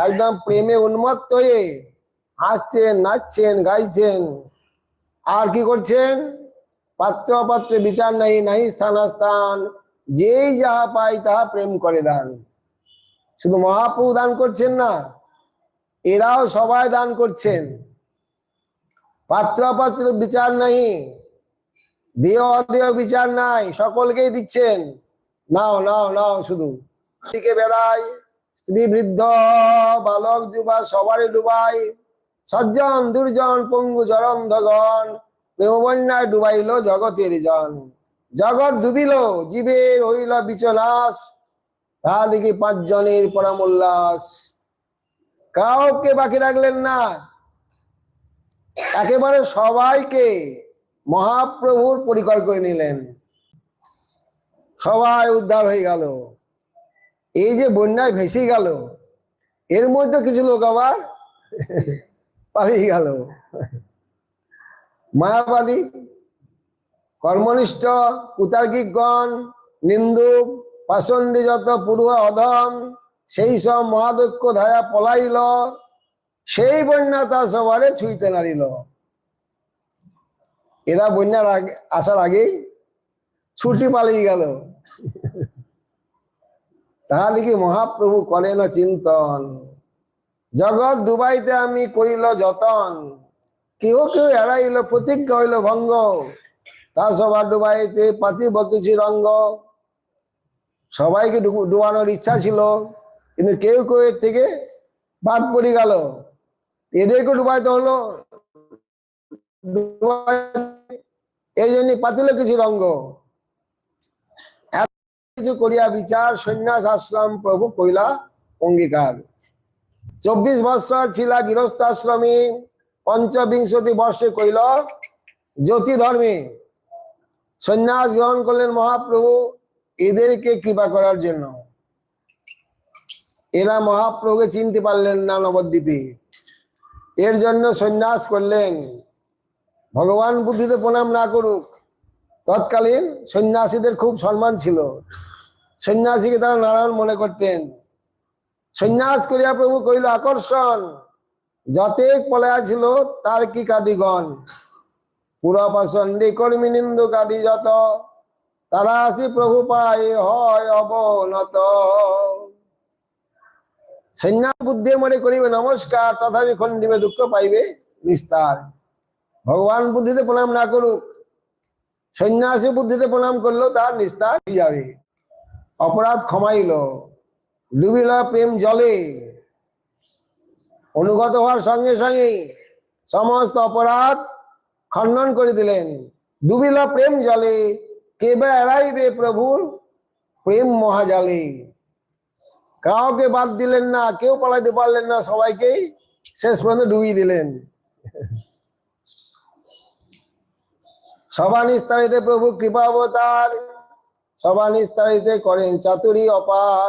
একদম প্রেমে উন্মত্ত হয়ে হাসছেন, নাচছেন, গাইছেন। আর কি করছেন? পাত্র অপাত্রে বিচার নাই, নাই স্থানাস্থান, যেই যাহা পাই তাহা প্রেম করে দান। শুধু মহাপ্রভু দান করছেন না, এরাও সবাই দান করছেন। পাত্র অপাত্র বিচার নাই, দেহ অদেহ বিচার নাই, সকলকেই দিচ্ছেন। নাও নাও নাও, শুধু দিকে বেড়ায়, স্ত্রী বৃদ্ধ বালক যুবা সবারই ডুবাই, সজ্জন দুর্জন পঙ্গু জরন্ধগণ, প্রেমবন্যায় ডুবাইল জগতের জন। জগৎ ডুবিল, জীবের হইল বিচনাশ, তাহা দেখি পাঁচজনের পরম উল্লাস। কাউকে বাকি রাখলেন না, একেবারে সবাইকে মহাপ্রভুর পরিকর করে নিলেন। সবাই উদ্ধার হয়ে গেল। এই যে বন্যায় ভেসে গেল, এর মধ্যে কিছু লোক আবার পালিয়ে গেল। মায়াবাদী, কর্মনিষ্ঠ, কুতার্কিকগণ, নিন্দুক, পাষণ্ডী যত পুরুষ অধম, সেই সব মহাদক্ষ ধায়া পলাইল, সেই বন্যা তা সবারে ছুঁইতে নারিল। এরা বন্যার আসার আগেই ছুটি পালিয়ে গেল। তাহলে কি মহাপ্রভু করেন চিন্তন, জগৎ ডুবাইতে আমি করিল যতন, কেউ কেউ এড়াইল প্রতিজ্ঞা হইল ভঙ্গ, তা সবার ডুবাইতে পাতিব কিছু রঙ্গ। সবাইকে ডুবানোর ইচ্ছা ছিল, কিন্তু কেউ কেউ এর থেকে বাদ পড়ে গেল, এদেরকে ডুবাইতে হলো। এই জন্য পাতিল কিছু রঙ্গ। এত কিছু করিয়া বিচার, সন্ন্যাস আশ্রম প্রভু কইলা অঙ্গীকার। 24 বৎসর ছিলা গৃহস্থাশ্রমী, পঞ্চবিংশতি বর্ষে কইল জ্যোতি ধর্মে। সন্ন্যাস গ্রহণ করলেন মহাপ্রভু এদেরকে কৃপা করার জন্য। এরা মহাপ্রভুকে চিনতে পারলেন না নবদ্বীপে, এর জন্য সন্ন্যাস করলেন। ভগবান বুদ্ধিতে প্রণাম না করুক, তৎকালীন সন্ন্যাসীদের খুব সম্মান ছিল। সন্ন্যাসীকে তারা নারায়ণ মনে করতেন। সন্ন্যাস করিয়া প্রভু কইল আকর্ষণ, যতেক পলায়া ছিল তার কি কাদিগণ, পুরপাষণ্ডী কর্মী নিন্দু কাদি যত, তারা আসি প্রভু পায় হয় অবনত। সন্ন্যাস বুদ্ধি মনে করিবে নমস্কার, তথাপি খণ্ডিবে দুঃখ পাইবে নিস্তার। ভগবান বুদ্ধিতে প্রণাম না করুক, সন্ন্যাসী বুদ্ধিতে প্রণাম করলো তার নিস্তার হয়ে যাবে। অপরাধ ক্ষমাইল, ডুবিল প্রেম জলে, অনুগত হওয়ার সঙ্গে সঙ্গে সমস্ত অপরাধ খণ্ডন করে দিলেন। ডুবিল প্রেম জলে, কেবে এড়াইবে প্রভুর প্রেম মহাজালে। কাউকে বাদ দিলেন না, কেউ পালাইতে পারলেন না, সবাইকেই শেষ পর্যন্ত ডুবিয়ে দিলেন। সভা নিস্তারিতে প্রভু কৃপা অবতার, সভা নিস্তারিতে করেন চাতুরী অপার।